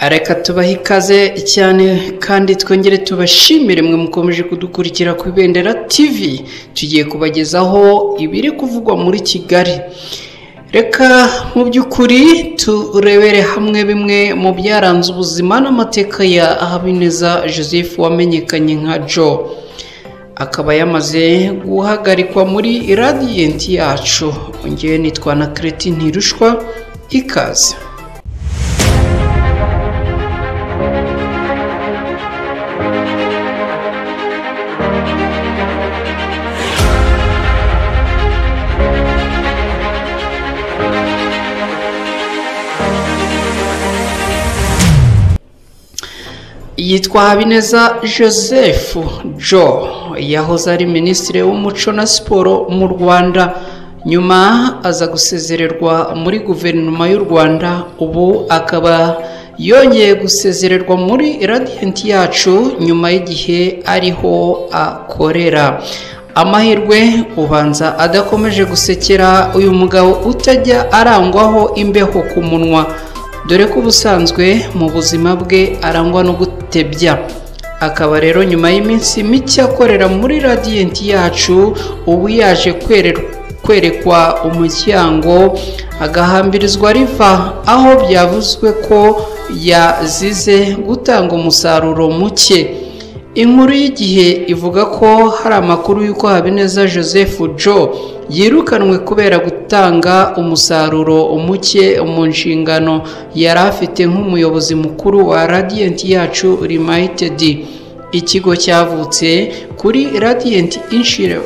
Reka tubahe ikaze cyane kandi twongere tubashimire mwe mukomeje kudukurikira ku Ibendera TV. Tugiye kubagezaho ibiri kuvugwa muri Kigali. Reka mu by'ukuri turebere hamwe bimwe mu byaranze ubuzima n'amateka ya Habineza Joseph wamenyekanye nka Joe. Akaba yamaze guhagarikwa muri Radiant yacu. Ngewe nitwa na Kreti Ntirushwa. Ikaze. Yitwa Habineza Joseph Joe, yahoze ari Minisitiri w'Umuco na Siporo mu Rwanda, nyuma aza gusezererwa muri Guverinoma y'u Rwanda. Ubu akaba yongeye gusezererwa muri Radiant yacu nyuma y'igihe ariho akorera. Amahirwe ubanza adakomeje gusekera uyu mugabo utajya arangwaho imbeho ku munwa, dore ko ubusanzwe mu buzima bwe arangwa no gutebya. Akaba rero nyuma y'iminsi mike akorera muri Radiant yacu, ubu yaje kwerekwa umuryango agahambirizwa riva aho byavuzwe ko yazize gutanga umusaruro muke. Inkuru y'Igihe ivuga ko hari amakuru y'uko Habineza Joseph Joe yirukanwe kubera gutanga umusaruro muke mu nshingano yari afite nk'umuyobozi mukuru wa Radiant yacu Limited, ikigo cyavutse kuri Radiant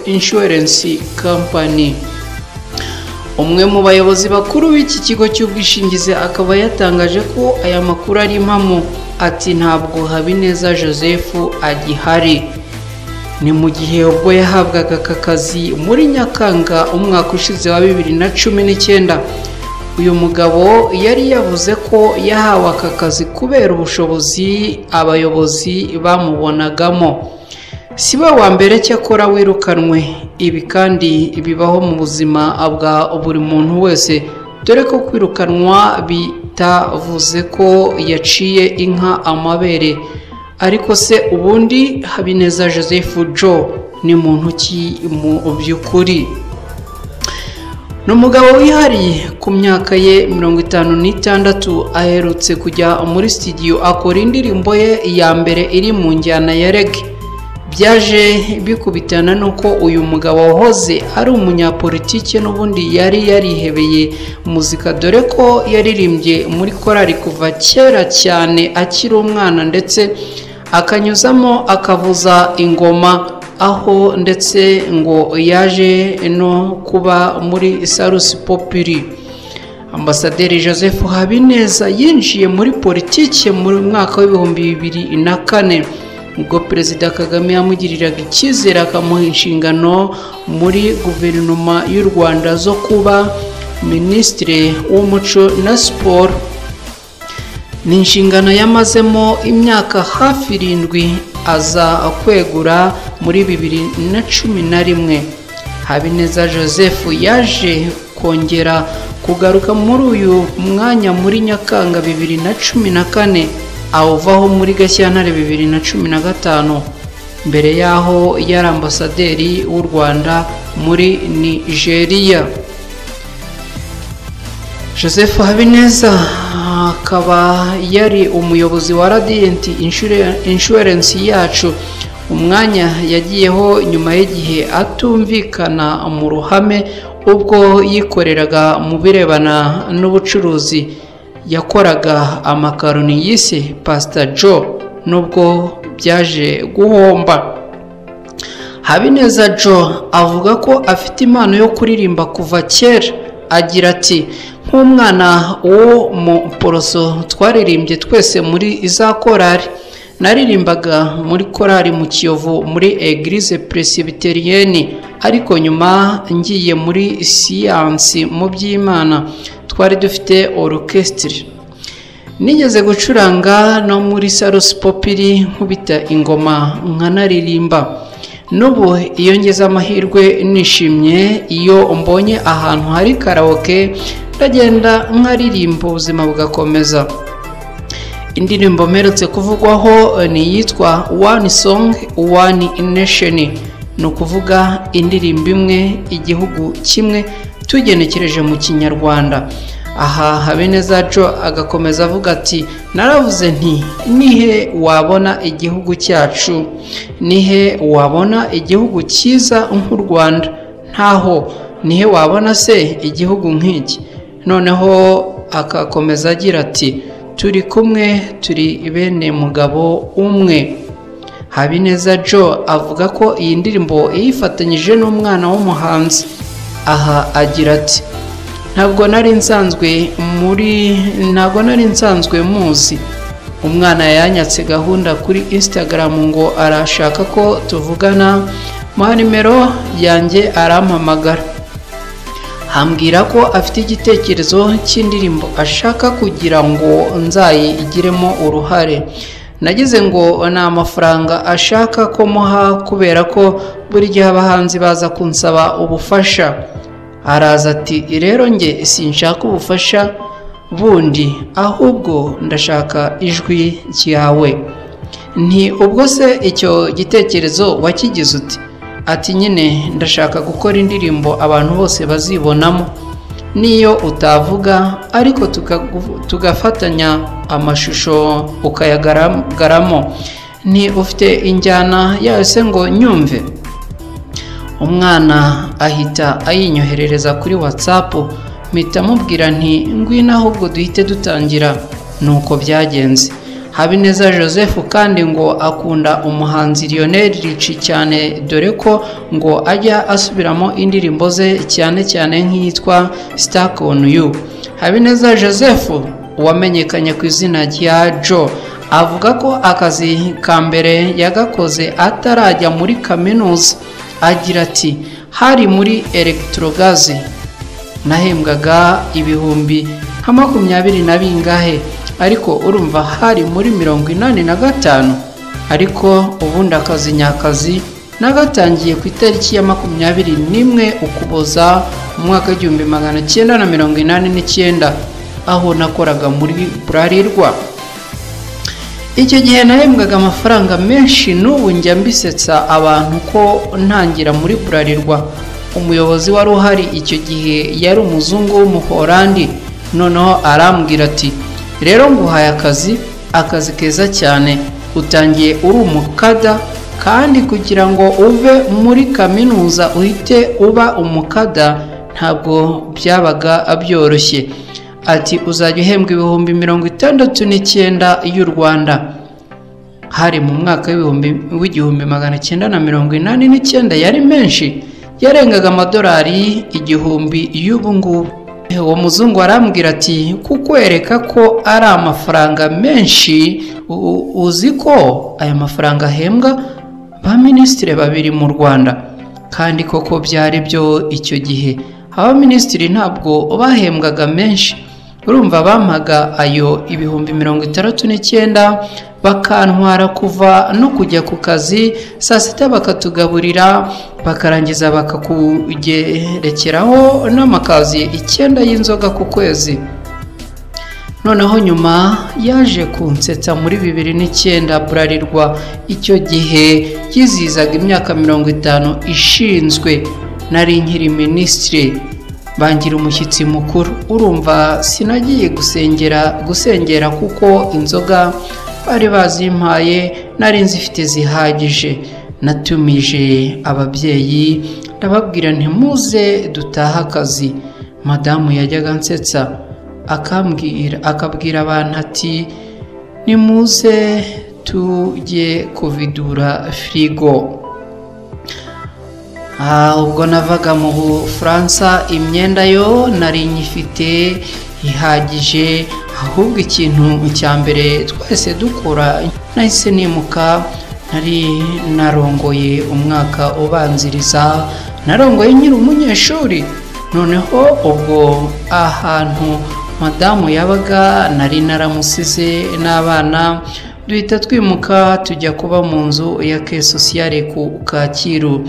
Insurance Company. Umwe mu bayobozi bakuru b'iki kigo cy'ubwishingizi akaba yatangaje ko aya makuru ari impamo. Ati ntabwo Habineza Joseph agihari. Ni mu gihe ubwo yahabwaga aka kazi muri Nyakanga umwaka ushize wa 2019. Uyu mugabo yari yavuze ko yahawe aka kazi kubera ubushobozi abayobozi bamubonagamo. Si we wa mbere cyakora wirukanwe. Ibi kandi bibaho mu buzima bwa buri muntu wese, dore ko kwirukanwa bitavuze ko yaciye inka amabere. Ariko se ubundi Habineza Joseph Joe ni muntu ki mu by'ukuri? Ni umugabo wihariye. Ku myaka ye 56 aherutse kujya muri studio akora indirimbo ye ya mbere iri mu njyana ya reggae. Byaje bikubitana nuko uyu mugabo wahoze ari umunyapolitike n'ubundi yari yarihebeye muzika, dore ko yaririmbye muri korali kuva kera cyane akiri umwana, ndetse akanyuzamo akavuza ingoma, aho ndetse ngo yaje no kuba muri Salus Populi. Ambasaderi Joseph Habineza yinjiye muri politike mu mwaka wa 2004 ubwo Perezida Kagame yamugiriraga icyizere akamuha inshingano muri Guverinoma y'u Rwanda zo kuba Minisitiri w'Umuco na Siporo. Ni inshingano yamazemo imyaka hafi 7, aza kwegura muri 2011. Habineza Joseph yaje kongera kugaruka muri uyu mwanya muri Nyakanga 2014, awuvaho muri Gashyantare 2015. Mbere yaho yari ambasaderi w'u Rwanda muri Nigeria. Joseph Habineza akaba yari umuyobozi wa Radiant Insurance yacu. Umwanya yagiyeho nyuma y'igihe atumvikana mu ruhame ubwo yikoreraga mu birebana n'ubucuruzi. Yakoraga amakaroni yise Pastor Joe, nubwo byaje guhomba. Habineza Joe avuga ko afite impano yo kuririmba kuva kera. Agira ati nk'umwana wo mu Poroso twaririmbye twese muri iza korali. Naririmbaga muri korali mu Kiyovu muri Eglise Presbyterienne, ariko nyuma ngiye muri Siyansi mu by'Imana twari dufite orchestre. Nigeze gucuranga no muri Salus Populi nkubita ingoma nkanaririmba. Nubu iyo ngeze amahirwe nishimye iyo mbonye ahantu hari karaoke ndagenda nkaririmba ubuzima bugakomeza. indirimbo mperutse kuvugwaho ni iyitwa One Song One Nation, ni ukuvuga indirimbo imwe igihugu kimwe tugenekereje mu kinyarwanda. Aha Habineza Joe agakomeza avuga ati naravuze nti nihe wabona igihugu cyacu, nihe wabona igihugu cyiza nk'u Rwanda, ntaho. Nihe wabona se igihugu nk'iki? Noneho akakomeza agira ati turi kumwe turi bene mugabo umwe. Habineza Joe avuga ko iyi ndirimbo yifatanyije n'umwana w'umuhanzi. Aha agira ati ntabwo nari nsanzwe muzi, umwana yanyatse gahunda kuri Instagram ngo arashaka ko tuvugana, muha nimero yanjye arampamagara, hambwira ko afite igitekerezo cy'indirimbo ashaka kugira ngo nzayigiremo uruhare. Nagize ngo ni amafaranga ashaka ko muha kubera ko buri gihe abahanzi baza kunsaba ubufasha. Araza ati rero nge sinshaka ubufasha bundi, ahubwo ndashaka ijwi ryawe. Nti ubwo se icyo gitekerezo wakigize uti? Ati nyine ndashaka gukora indirimbo abantu bose bazibonamo, niyo utavuga ariko tugafatanya amashusho ukayagaramo. Ni ufite injyana yayo se ngo nyumve? Umwana ahita ayinyoherereza kuri WhatsApp, mpita mubwira nti ngwino ahubwo duhite dutangira. Nuko byagenze. Habineza Joseph kandi ngo akunda umuhanzi Lionel Richie cyane, dore ko ngo ajya asubiramo indirimbo ze cyane cyane nk'iyitwa Stuck on You. Habineza Joseph wamenyekanye ku izina rya Joe avuga ko akazi ka mbere yagakoze atarajya muri kaminuza. Agira ati hari muri Electrogazi nahembwaga ibihumbi nka 20 na bingahe, ariko urumva hari muri 85, ariko ubundi akazi nyakazi nagatangiye ku itariki ya 21 Ukuboza mu mwaka 1989 aho nakoraga muri Bralirwa. Icyo gihe nahembwaga amafaranga menshi, n'ubu njya mbisetsa abantu ko ntangira muri Bralirwa. Umuyobozi wari uhari icyo gihe yari umuzungu w'umuholandi. Noneho arambwira ati rero nguhaye akazi keza cyane, utangiye uri umukada, kandi kugira ngo uve muri kaminuza uhite uba umukada ntabwo byabaga byoroshye. Ati uzajya uhembwa ibihumbi 69 y'u Rwanda. Hari mu mwaka w'igihumbi 1989 yari menshi, yarengaga amadolari 1000 y'ubu ngubu. Uwo muzungu arambwira ati kukwereka ko ari amafaranga menshi, uzi ko aya mafaranga ahembwa ba minisitiri 2 mu Rwanda. Kandi koko byari byo icyo gihe. Aba minisitiri ntabwo bahembwaga menshi, urumva bampaga ayo ibihumbi 69 bakantwara kuva no kujya ku kazi, saa sita bakatugaburira, bakarangiza bakakugerekeraho n'amakazi 9 y'inzoga ku kwezi. Noneho nyuma yaje kunsetsa muri 2009 Bralirwa icyo gihe yizizaga imyaka 50 ishinzwe, nari nkiri minisitiri, bangira umushyitsi mukuru. Urumva sinagiye gusengera kuko inzoga bari bazimpaye nari nzifite zihagije. Natumije ababyeyi ndababwira nti muze dutaha akazi. Madamu yajyaga nsetsa akabwira abantu ati nimuze tujye kuvidura frigo. Ubwo navaga mu Bufaransa imyenda yo nari nyifite ihagije, ahubwo ikintu cya mbere twese dukora nahise nimuka. Nari narongoye umwaka ubanziriza, narongoye nkiri umunyeshuri. Noneho ubwo ahantu madamu yabaga nari naramusize n'abana, duhita twimuka tujya kuba mu nzu ya ke sociale ku Kacyiru.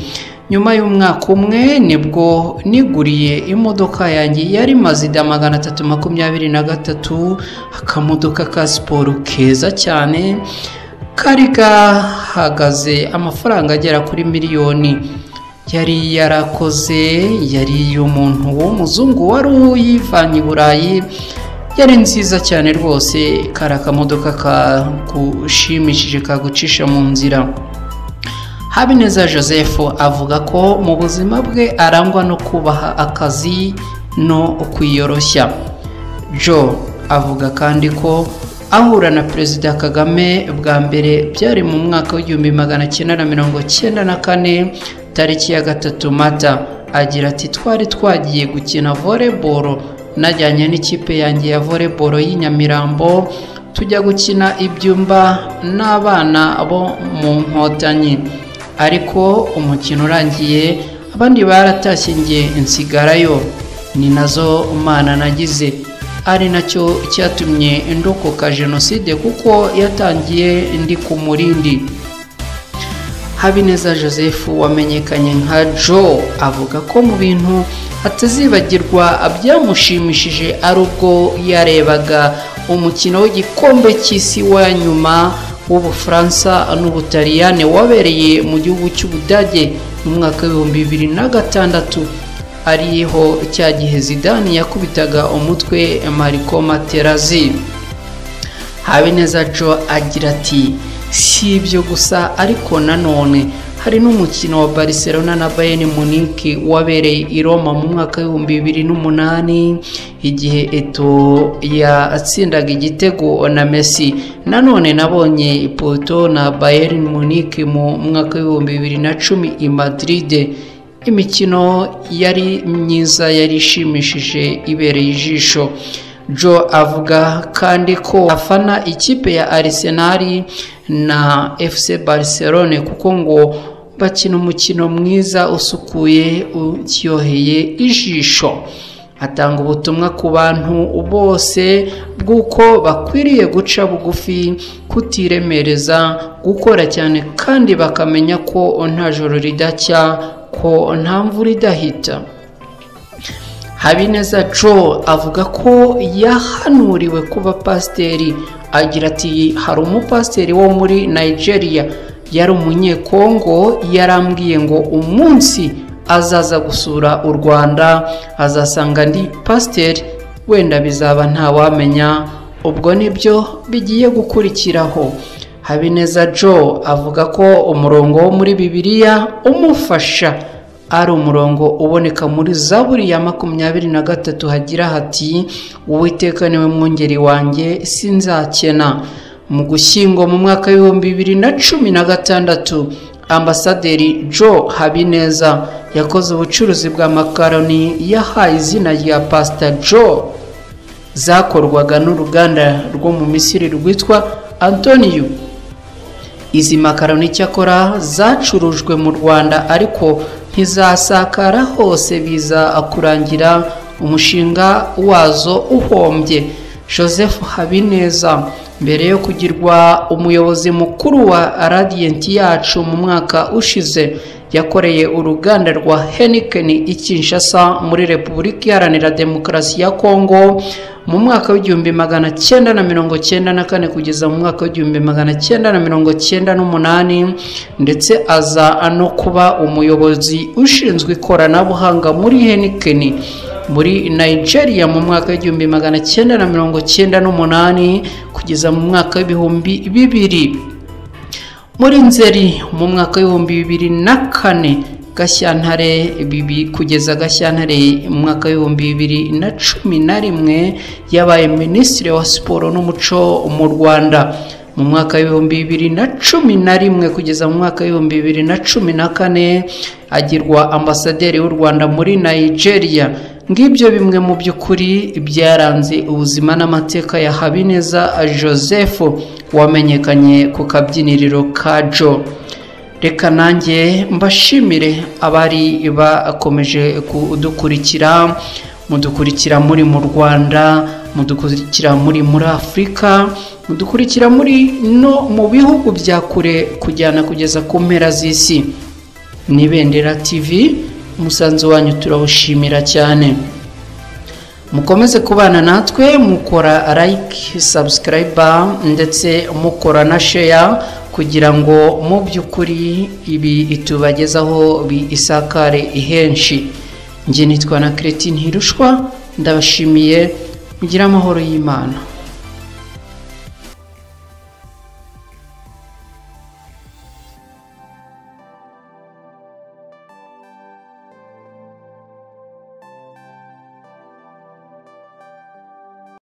nyuma y'umwaka umwe nibwo niguriye imodoka yanjye yari Mazda 323, akamodoka ka siporo keza cyane kari gahagaze amafaranga agera kuri miliyoni. Yari yarakoze, yari umuntu w'umuzungu wari uyivanye i Burayi, yari nziza cyane rwose. Kari akamodoka kagushimishije kagucisha mu nzira. Habineza Joseph avuga ko mu buzima bwe arangwa no kubaha akazi no kwiyoroshya. Joe avuga kandi ko ahura na Perezida Kagame bwa mbere byari mu mwaka w'1994 tariki ya 3 Mata. Agira ati twari twagiye gukina volleyball, najyanye n'ikipe yanjye ya volleyball y'Inyamirambo tujya gukina ibyumba n'abana bo mu Nkotanyi, ariko umukino urangiye abandi baratashye nge nsigarayo. Ni nazo Imana nagize, ari nacyo cyatumye ndokoka jenoside kuko yatangiye ndi ku murindi. Habineza Joseph wamenyekanye nka Joe avuga ko mu bintu atazibagirwa byamushimishije ari ubwo yarebaga umukino w'igikombe cy'isi wa nyuma w'Ubufaransa n'Ubutaliyani wabereye mu gihugu cy'Ubudage mu mwaka w'2006, ariho cya gihe Zidane yakubitaga umutwe Marco Materazzi. Habineza Joe agira ati si ibyo gusa ariko nanone hari n'umukino wa Barcelona na Bayern Munich wabereye i Roma mu mwaka w'2008 igihe Eto'o yatsindaga igitego na Messi. Nanone nabonye Porto na Bayern Munich mu mwaka w'2010 i Madrid. Imikino yari myiza, yari ishimishije, ibereye ijisho. Joe avuga kandi ko afana ikipe ya Arsenal na FC Barcelone kuko ngo bakina umukino mwiza usukuye uryoheye ijisho. Atanga ubutumwa ku bantu bose bw'uko bakwiriye guca bugufi, kutiremereza, gukora cyane kandi bakamenya ko nta joro ridacya, ko nta mvura idahita. Habineza Joe avuga ko yahanuriwe kuba pasiteri. Agira ati hari umupasiteri wo muri Nigeria yari umunyekongo, yarambwiye ngo umunsi azaza gusura u Rwanda azasanga ndi pasiteri, wenda bizaba ntawamenya, ubwo nibyo bigiye gukurikiraho. Habineza Joe avuga ko umurongo wo muri Bibiliya umufasha ari umurongo uboneka muri Zaburi ya 23 hagira hati Uwiteka niwe mwungeri wanjye sinzakena. Mu Gushyingo mu mwaka w'2016 Ambasaderi Joe Habineza yakoze ubucuruzi bwa makaroni yahaye izina rya Pastor Joe, zakorwaga n'uruganda rwo mu Misiri rwitwa Antonio. Izi makaroni cyakora zacurujwe mu Rwanda ariko ntizasakara hose, biza kurangira umushinga wazo uhombye. Joseph Habineza mbere yo kugirwa umuyobozi mukuru wa Radiant yacu mu mwaka ushize yakoreye uruganda rwa Heineken i Kinshasa muri Repubulika Iharanira Demokarasi ya Kongo mu mwaka w'1994 kugeza mu mwaka w'1998, ndetse aza no kuba umuyobozi ushinzwe ikoranabuhanga muri Heineken muri Nigeria mu mwaka w'1998 kugeza mu mwaka w'2000. Muri Nzeri mu mwaka w'2004 Gashyantare kugeza Gashyantare mu mwaka w'2011 yabaye Minisitiri wa Siporo n'Umuco mu Rwanda. Mu mwaka w'2011 kugeza mu mwaka w'2014 agirwa Ambasaderi w'u Rwanda muri Nigeria. Ngibyo bimwe mu by'ukuri byaranze ubuzima n'amateka ya Habineza Joseph wamenyekanye ku kabyiniriro ka Joe. Reka nanjye mbashimire abari bakomeje kudukurikira, mudukurikira muri mu Rwanda, mudukurikira muri Afurika, mudukurikira muri no mu bihugu bya kure kujyana kugeza ku mpera z'isi. ni Bendera TV, umusanzu wanyu turawushimira cyane. Mukomeze kubana natwe mukora like, subscribe ndetse mukora na share kugira ngo mu by'ukuri ibi itubagezaho isakare ihenshi. Nje nitwa na Cretin Hirushwa, ndabashimiye mugira amahoro y'Imana.